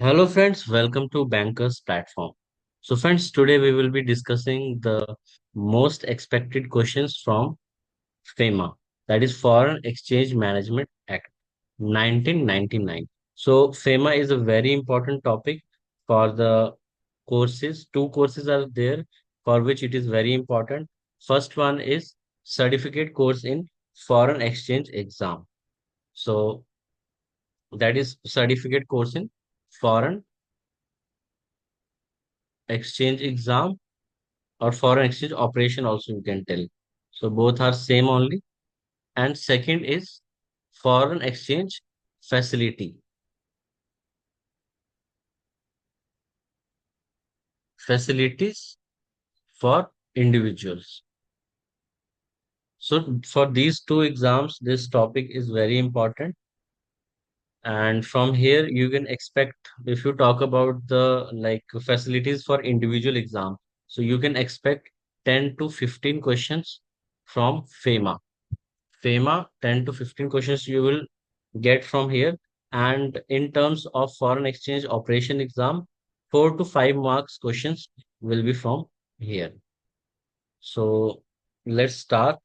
Hello friends, welcome to Bankers Platform. So friends, today we will be discussing the most expected questions from FEMA, that is Foreign Exchange Management Act 1999. So FEMA is a very important topic for the courses. Two courses are there for which it is very important. First one is certificate course in foreign exchange exam. So that is certificate course in foreign exchange exam or foreign exchange operation also you can tell. So both are same only. And second is foreign exchange facility, facilities for individuals. So for these two exams, this topic is very important. And from here, you can expect if you talk about the like facilities for individual exam, so you can expect 10 to 15 questions from FEMA. FEMA, 10 to 15 questions you will get from here. And in terms of foreign exchange operation exam, 4 to 5 marks questions will be from here. So let's start.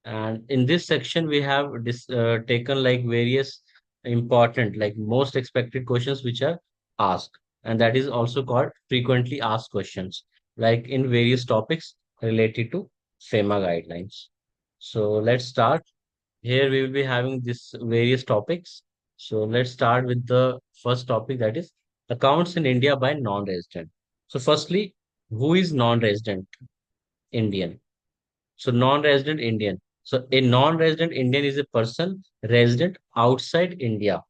And in this section, we have taken like various important, like most expected questions which are asked. And that is also called frequently asked questions, like in various topics related to FEMA guidelines. So let's start. Here we will be having this various topics. So let's start with the first topic, that is accounts in India by non-resident. So firstly, who is non-resident Indian? So non-resident Indian. So a non-resident Indian is a person resident outside India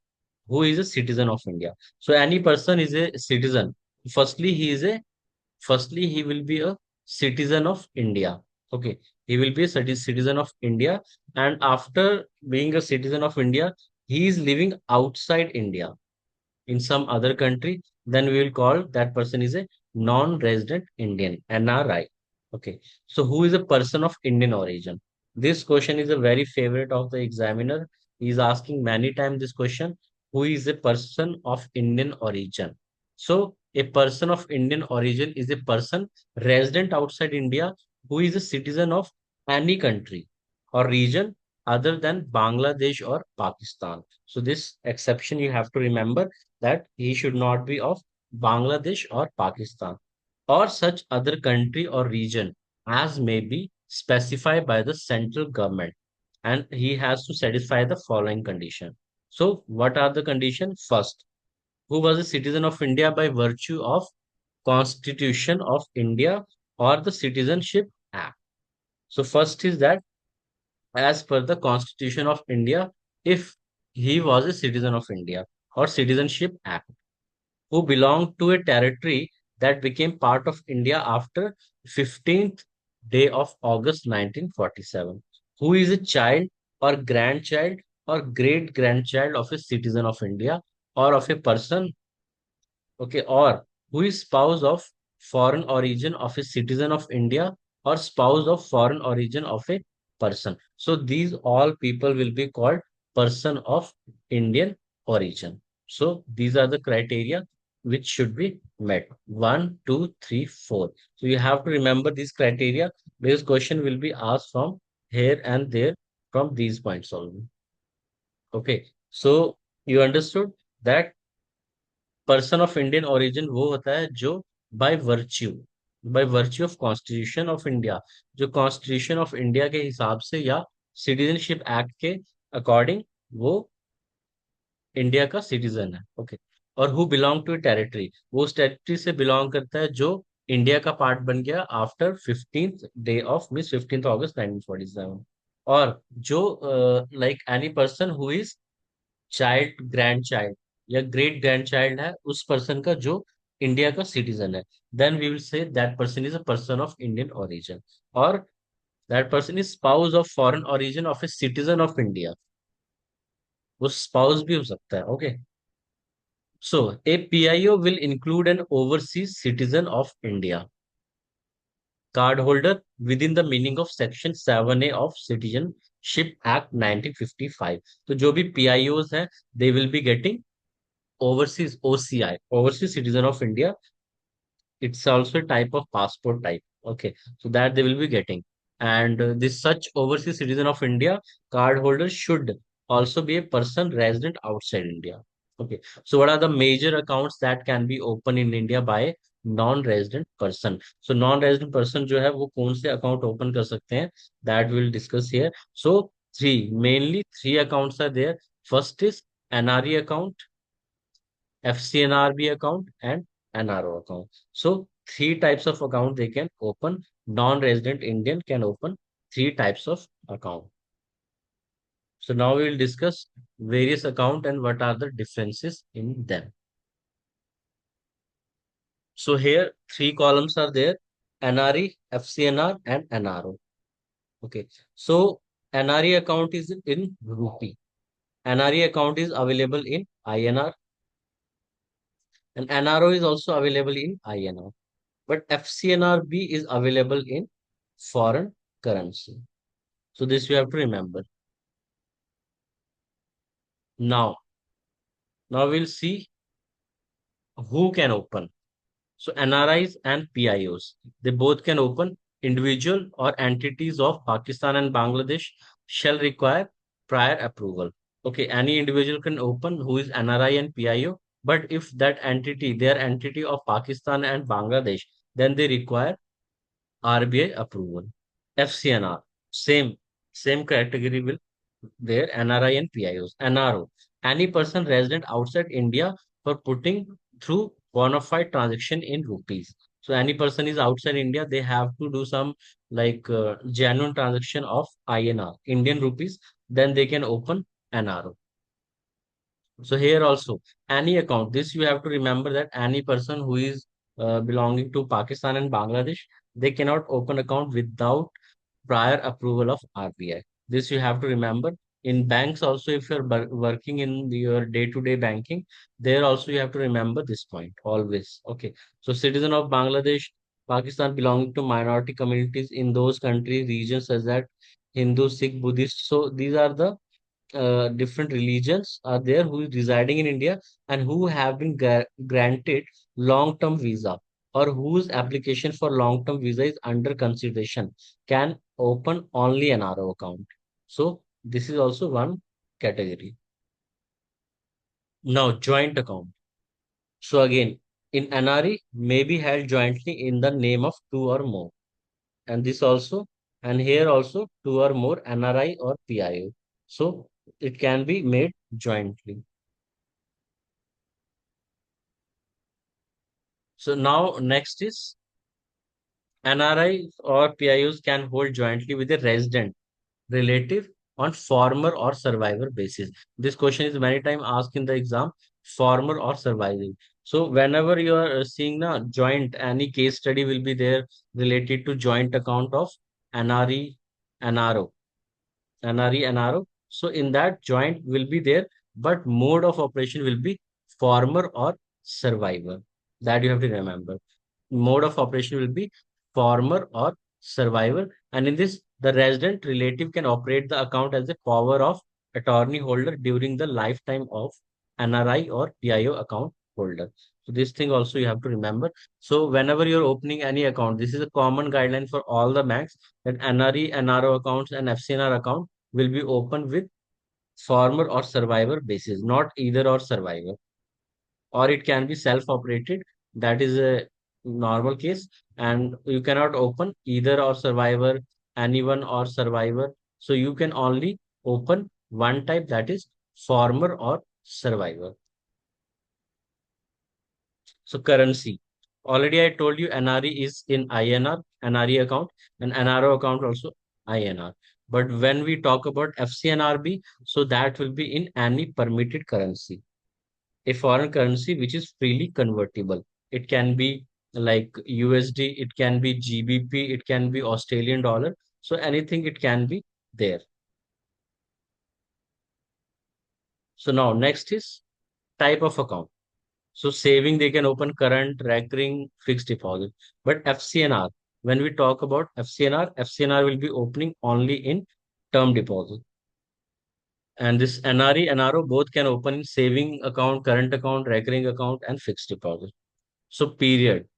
who is a citizen of India. So any person is a citizen. Firstly, he will be a citizen of India. Okay, he will be a citizen of India, and after being a citizen of India, he is living outside India in some other country. Then we will call that person is a non-resident Indian, NRI. Okay, so who is a person of Indian origin? This question is a very favorite of the examiner. He is asking many times this question: who is a person of Indian origin? So a person of Indian origin is a person resident outside India who is a citizen of any country or region other than Bangladesh or Pakistan. So this exception you have to remember, that he should not be of Bangladesh or Pakistan or such other country or region as may be specified by the central government, and he has to satisfy the following condition. So what are the conditions? First, who was a citizen of India by virtue of Constitution of India or the Citizenship Act. So first is that as per the Constitution of India, if he was a citizen of India or Citizenship Act, who belonged to a territory that became part of India after 15th day of August 1947, who is a child or grandchild or great grandchild of a citizen of India or of a person, okay, or who is spouse of foreign origin of a citizen of India or spouse of foreign origin of a person. So these all people will be called person of Indian origin. So these are the criteria which should be met. One, two, three, four. So you have to remember these criteria because question will be asked from here and there from these points only. Okay. So you understood that person of Indian origin वो होता है जो by virtue of constitution of India, जो constitution of India के हिसाब से या citizenship act के अकॉर्डिंग वो इंडिया का सिटीजन है। ओके, और हु बिलोंग टू टेरिटरी, वो उस टेरिटरी से बिलोंग करता है जो इंडिया का पार्ट बन गया आफ्टर 15th अगस्त 1947। और जो like any person who is child, grand child या ग्रेट ग्रैंड चाइल्ड है उस पर्सन का जो इंडिया का सिटीजन है, then we will say that person is a person of Indian origin. और that person is spouse of foreign origin of a citizen of India, वो spouse भी हो सकता है। Okay, so a PIO will include an overseas citizen of India card holder with in the meaning of section 7A of citizenship act 1955। तो जो भी पीआईओज हैं, they will be getting overseas OCI, overseas citizen of India, it's also a type of passport type. Okay, so that they will be getting. And this such overseas citizen of India card holder should also be a person resident outside India. Okay, so what are the major accounts that can be opened in India by non-resident person? So non-resident person जो है वो कौन से account open कर सकते हैं, that we'll discuss here. So mainly three accounts are there. First is NRE account, FCNRB account, and NRO account. So three types of account they can open. Non-resident Indian can open three types of account. So now we will discuss various account and what are the differences in them. So here three columns are there: NRE, FCNR, and NRO. Okay. So NRE account is in rupee. NRE account is available in INR, and NRO is also available in INR. But FCNRB is available in foreign currency. So this you have to remember. Now, now we'll see who can open. So NRIs and PIOs, they both can open. Individual or entities of Pakistan and Bangladesh shall require prior approval. Okay, any individual can open who is NRI and PIO, but if that entity, their entity of Pakistan and Bangladesh, then they require RBI approval. FCNR, same category will there, NRI and PIOs. NRO, any person resident outside India for putting through bona fide transaction in rupees. So any person is outside India, they have to do some like genuine transaction of INR, Indian rupees, then they can open NRO. So here also, any account, this you have to remember that any person who is belonging to Pakistan and Bangladesh, they cannot open account without prior approval of RBI. This you have to remember. In banks also, if you're working in your day-to-day banking, there also you have to remember this point always. Okay. So citizen of Bangladesh, Pakistan belonging to minority communities in those countries, regions such that Hindu, Sikh, Buddhist. So these are the different religions are there who is residing in India and who have been granted long-term visa or whose application for long-term visa is under consideration can open only an RO account. So this is also one category. Now joint account. So again, in NRE may be held jointly in the name of two or more. And this also, and here also two or more NRI or PIO. So it can be made jointly. So now next is NRI or PIOs can hold jointly with a resident relative on former or survivor basis. This question is many times asked in the exam, former or surviving. So whenever you are seeing the joint, any case study will be there related to joint account of NRE, NRO. NRE, NRO. So in that joint will be there, but mode of operation will be former or survivor. That you have to remember. Mode of operation will be former or survivor. And in this, the resident relative can operate the account as a power of attorney holder during the lifetime of NRI or PIO account holder. So this thing also you have to remember. So whenever you're opening any account, this is a common guideline for all the banks that NRE, NRO accounts and FCNR account will be opened with former or survivor basis, not either or survivor, or it can be self-operated. That is a normal case, and you cannot open either or survivor, anyone or survivor. So you can only open one type, that is former or survivor. So currency. Already I told you NRE is in INR, NRE account, and NRO account also INR. But when we talk about FCNRB, so that will be in any permitted currency, a foreign currency which is freely convertible. It can be like USD, it can be GBP, it can be Australian dollar. So anything it can be there. So now next is type of account. So saving, they can open current, recurring, fixed deposit. But FCNR, when we talk about FCNR, FCNR will be opening only in term deposit. And this NRE, NRO both can open in saving account, current account, recurring account, and fixed deposit. So period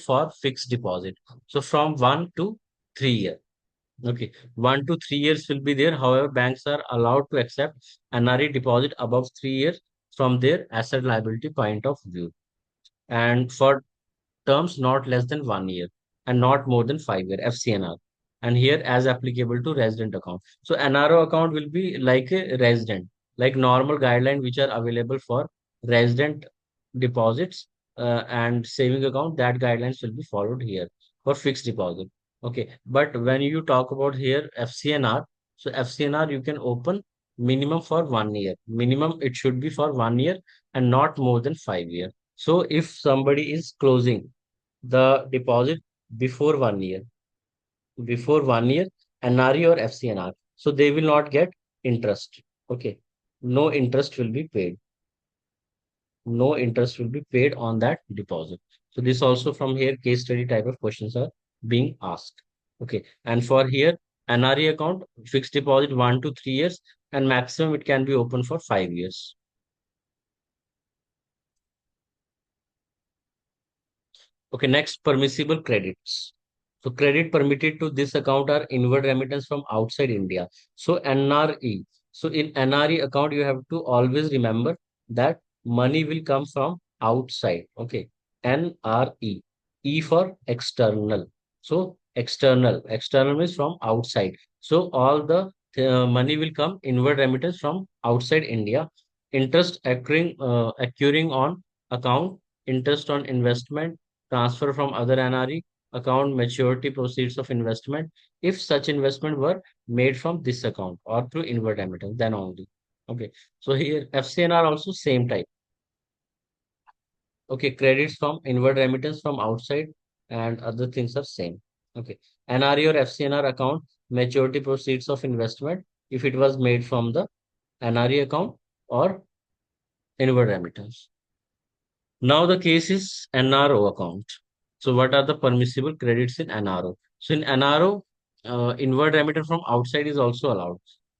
for fixed deposit. So from 1 to 3 years. Okay, 1 to 3 years will be there. However, banks are allowed to accept NRE deposit above 3 years from their asset liability point of view. And for terms not less than 1 year and not more than 5 year FCNR. And here as applicable to resident account. So NRO account will be like a resident, like normal guideline which are available for resident deposits and saving account. That guidelines will be followed here for fixed deposit. Okay, but when you talk about here FCNR, so FCNR you can open minimum for 1 year. Minimum it should be for 1 year and not more than 5 years. So if somebody is closing the deposit before 1 year, before 1 year, NRE or FCNR, so they will not get interest. Okay, no interest will be paid. No interest will be paid on that deposit. So this also from here case study type of questions are being asked. Okay, and for here NRE account fixed deposit 1 to 3 years and maximum it can be open for 5 years. Okay, next, permissible credits. So credit permitted to this account are inward remittance from outside India. So NRE. So in NRE account, you have to always remember that money will come from outside. Okay. NRE. E for external. So external. External means from outside. So all the money will come inward remittance from outside India. Interest accruing on account, interest on investment, transfer from other NRE account, maturity proceeds of investment, if such investment were made from this account or through inward remittance, then only. Okay. So here FCNR also same type. Okay. Credits from inward remittance from outside and other things are same. Okay. NRE or FCNR account, maturity proceeds of investment, if it was made from the NRE account or inward remittance. Now the case is NRO account. So what are the permissible credits in NRO? So in NRO, inward remittance from outside is also allowed.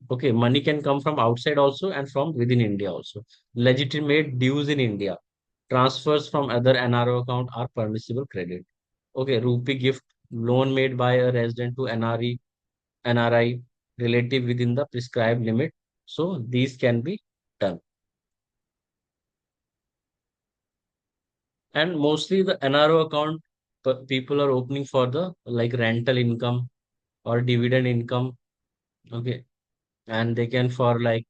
Okay, money can come from outside also and from within India also. Legitimate dues in India, transfers from other NRO account are permissible credit. Okay, rupee gift, loan made by a resident to NRI relative within the prescribed limit. So these can be done. And mostly the NRO account people are opening for the like rental income or dividend income. Okay. And they can for like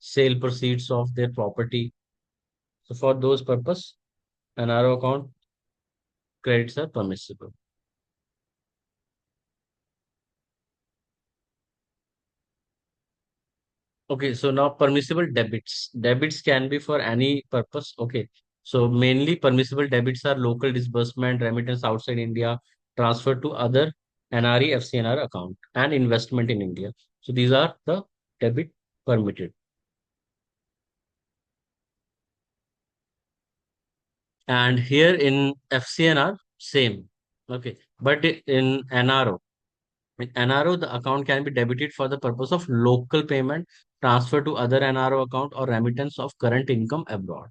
sale proceeds of their property. So for those purpose, NRO account credits are permissible. Okay, so now permissible debits. Debits can be for any purpose. Okay, so mainly permissible debits are local disbursement, remittance outside India, transfer to other NRE, FCNR account, and investment in India. So these are the debit permitted. And here in FCNR, same. Okay, but in NRO, with NRO, the account can be debited for the purpose of local payment, transfer to other NRO account, or remittance of current income abroad.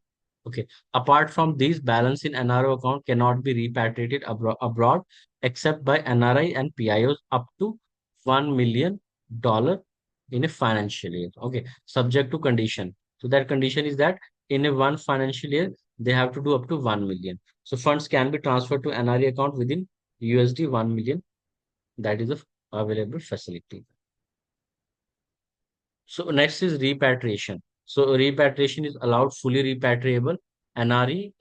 Okay. Apart from these, balance in NRO account cannot be repatriated abroad except by NRI and PIOs up to $1 million in a financial year. Okay. Subject to condition. So that condition is that in a one financial year, they have to do up to 1 million. So funds can be transferred to NRE account within USD 1 million. That is the available facility. So next is repatriation. So repatriation is allowed fully repatriable NRE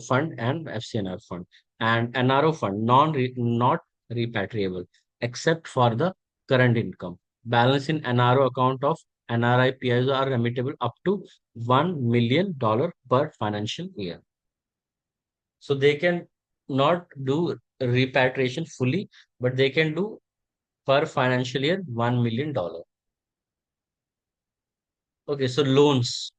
fund and FCNR fund and NRO fund not repatriable except for the current income. Balance in NRO account of NRI PIs are remittable up to $1 million per financial year. So they can not do repatriation fully, but they can do per financial year $1 million. Okay, so loans.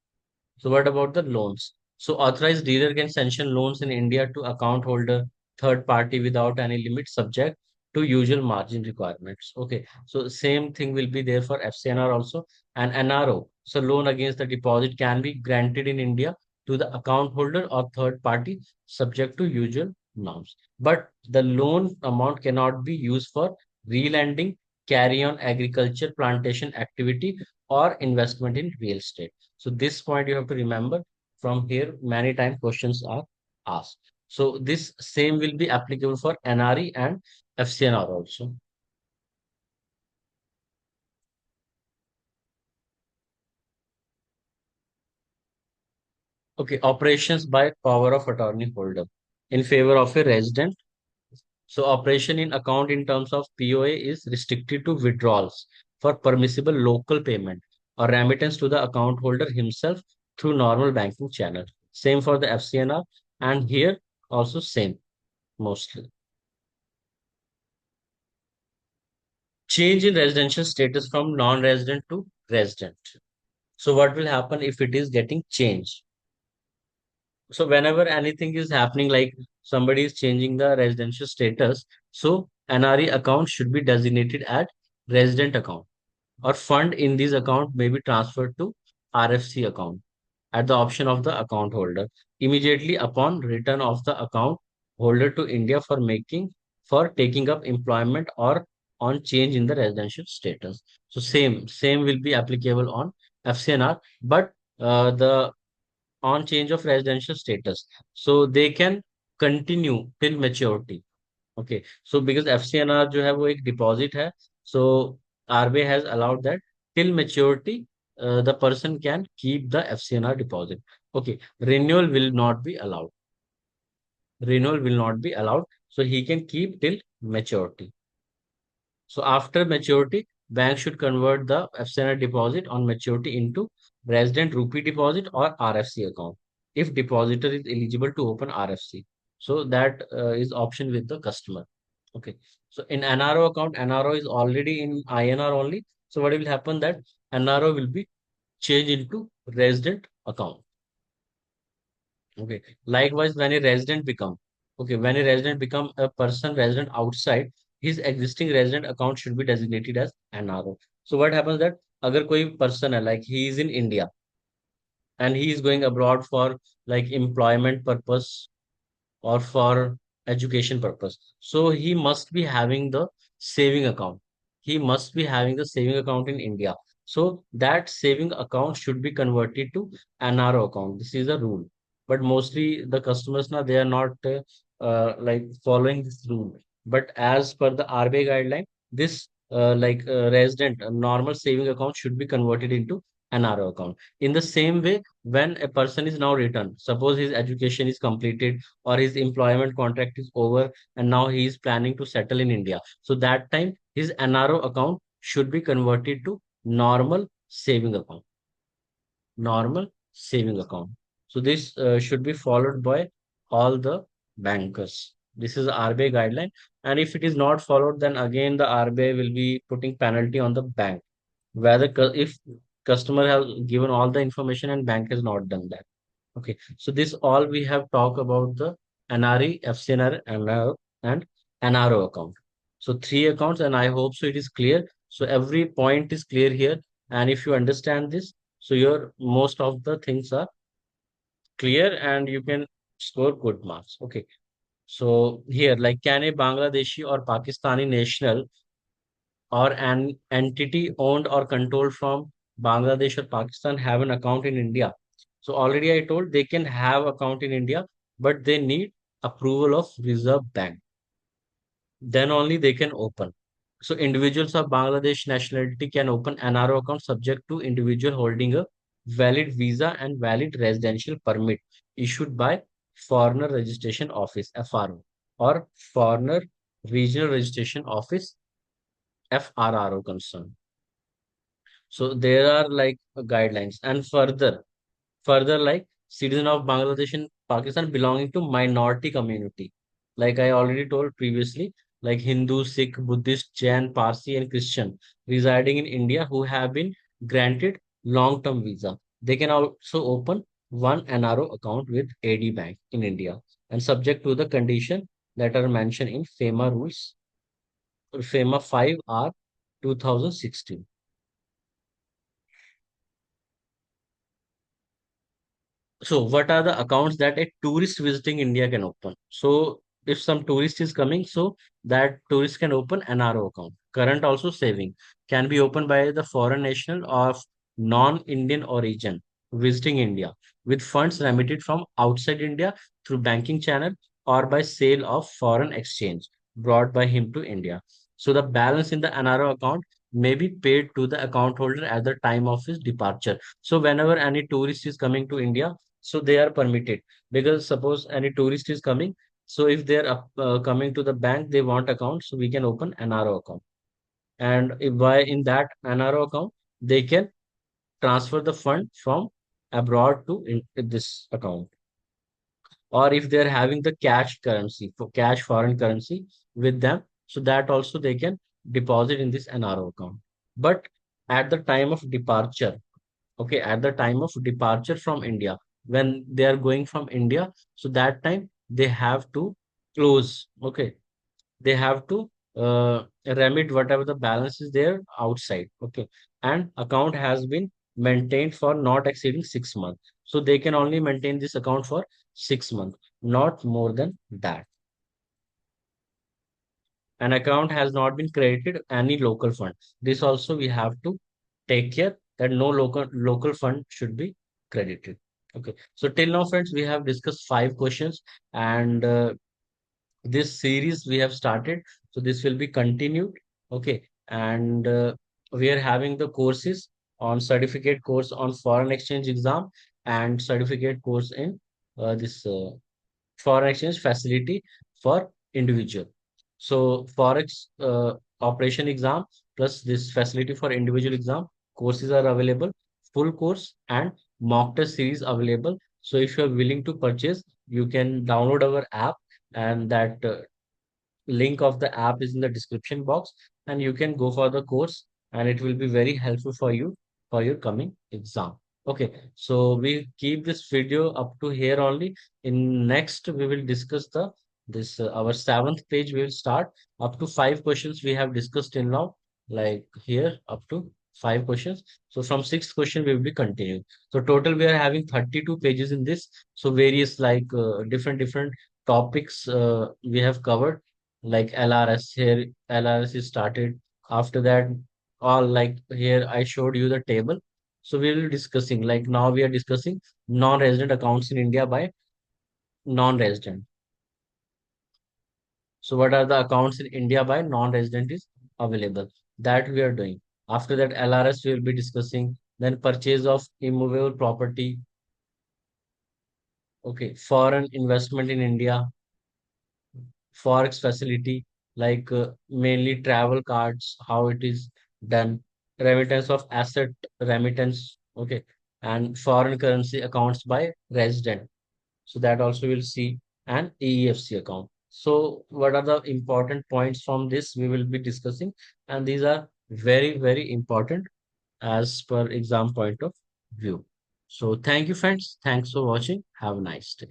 So what about the loans? So authorized dealer can sanction loans in India to account holder, third party without any limit subject. to usual margin requirements. Okay, so same thing will be there for FCNR also. And NRO, so loan against the deposit, can be granted in India to the account holder or third party subject to usual norms. But the loan amount cannot be used for re-lending, carry on agriculture, plantation activity, or investment in real estate. So this point you have to remember. From here, many times questions are asked. So this same will be applicable for NRE and FCNR also. Okay, operations by power of attorney holder in favor of a resident. So operation in account in terms of POA is restricted to withdrawals for permissible local payment or remittance to the account holder himself through normal banking channel. Same for the FCNR, and here also same mostly. Change in residential status from non-resident to resident. So what will happen if it is getting changed? So whenever anything is happening, like somebody is changing the residential status, so NRE account should be designated as resident account, or fund in this account may be transferred to RFC account at the option of the account holder immediately upon return of the account holder to India for taking up employment or on change in the residential status. So same will be applicable on FCNR, but the on change of residential status, so they can continue till maturity. Okay, so because FCNR जो है वो एक deposit है, so RBI has allowed that till maturity the person can keep the FCNR deposit. Okay, renewal will not be allowed. Renewal will not be allowed, so he can keep till maturity. So after maturity, bank should convert the FCNR deposit on maturity into resident rupee deposit or RFC account if depositor is eligible to open RFC. So that is option with the customer. Okay. So in NRO account, NRO is already in INR only. So what will happen that NRO will be changed into resident account. Okay. Likewise, when a resident become a person resident outside, his existing resident account should be designated as NRO. So what happens that अगर कोई person है, like he is in India and he is going abroad for like employment purpose or for education purpose. So he must be having the saving account. He must be having the saving account in India. So that saving account should be converted to NRO account. This is a rule. But mostly the customers now they are not like following this rule. But as per the RBI guideline, this resident normal saving account should be converted into NRO account. In the same way, when a person is now returned, suppose his education is completed or his employment contract is over and now he is planning to settle in India. So that time his NRO account should be converted to normal saving account. Normal saving account. So this should be followed by all the bankers. This is RBI guideline. And if it is not followed, then again the RBI will be putting penalty on the bank. Whether if customer has given all the information and bank has not done that. Okay, so this all we have talked about the NRE, FCNR, NRO, and NRO account. So three accounts, and I hope so it is clear. So every point is clear here, and if you understand this, so your most of the things are clear, and you can score good marks. Okay, so here, like, can a Bangladeshi or Pakistani national or an entity owned or controlled from Bangladesh or Pakistan have an account in India? So already I told they can have account in India, but they need approval of Reserve Bank. Then only they can open. So individuals of Bangladesh nationality can open NRO account subject to individual holding a valid visa and valid residential permit issued by Foreigner Registration Office (FRO) or Foreigner Regional Registration Office (FRRO) concern. So there are like guidelines, and further like citizen of Bangladesh and Pakistan belonging to minority community, like I already told previously, like Hindu, Sikh, Buddhist, Jain, Parsi, and Christian residing in India who have been granted long term visa, they can also open one NRO account with AD Bank in India, and subject to the condition that are mentioned in FEMA rules. FEMA 5R 2016. So, what are the accounts that a tourist visiting India can open? So, if some tourist is coming, so that tourist can open NRO account. Current also saving can be opened by the foreign national of non-Indian origin visiting India with funds remitted from outside India through banking channel or by sale of foreign exchange brought by him to India. So, the balance in the NRO account may be paid to the account holder at the time of his departure. So, whenever any tourist is coming to India, so they are permitted, because suppose any tourist is coming, so if they are coming to the bank, they want account, so we can open NRO account. And if by in that NRO account, they can transfer the fund from abroad to this account. Or if they are having the cash currency for cash foreign currency with them, so that also they can deposit in this NRO account. But at the time of departure, okay, at the time of departure from India, when they are going from India, so that time they have to close, okay, they have to remit whatever the balance is there outside, okay, and account has been maintained for not exceeding 6 months, so they can only maintain this account for 6 months, not more than that. An account has not been credited any local fund. This also we have to take care that no local fund should be credited. Okay. So till now, friends, we have discussed 5 questions, and this series we have started. So this will be continued. Okay. And we are having the courses on certificate course on foreign exchange exam and certificate course in this foreign exchange facility for individual. So Forex operation exam plus this facility for individual exam courses are available, full course and mock test series available. So if you are willing to purchase, you can download our app, and that link of the app is in the description box, and you can go for the course, and it will be very helpful for you for your coming exam. Okay, so we keep this video up to here only. In next we will discuss the this our seventh page. We will start up to 5 questions we have discussed till now, like here up to 5 questions. So from sixth question we will be continuing. So total we are having 32 pages in this. So various like different topics we have covered, like LRS. Here LRS is started. After that, all like here I showed you the table. So we will be discussing, like now we are discussing non-resident accounts in India by non-resident. So what are the accounts in India by non-resident is available, that we are doing. After that LRS we will be discussing, then purchase of immovable property, okay, foreign investment in India, forex facility, like mainly travel cards, how it is done, remittance of asset, remittance, okay, and foreign currency accounts by resident. So that also we'll see, an EEFC account. So what are the important points from this we will be discussing, and these are very important as per exam point of view. So thank you, friends. Thanks for watching. Have a nice day.